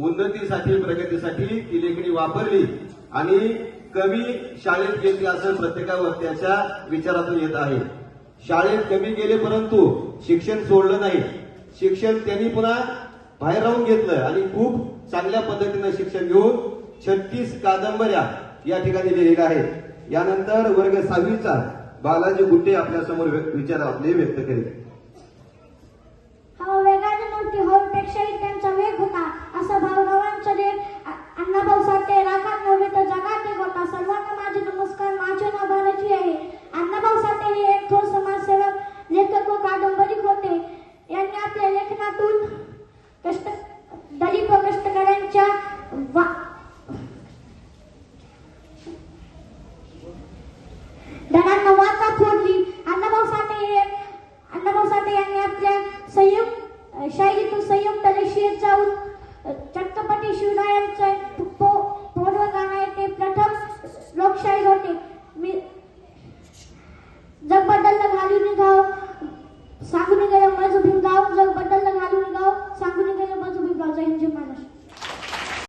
उन्नतीसाठी प्रगतीसाठी ती लेखणी वापरली आणि कमी शाळेत घेतली असं प्रत्येकावर त्याच्या विचारातून येत आहे. शाळेत कमी गेले परंतु शिक्षण सोडलं नाही. शिक्षण त्यांनी पुन्हा बाहेर राहून घेतलं आणि खूप चांगल्या पद्धतीनं शिक्षण घेऊन 36 कादंबऱ्या या ठिकाणी लिहिलेल्या आहेत. यानंतर वर्ग 6वीचा बालाजी गुट्टे आपल्या समोर विचार आपले व्यक्त करेल.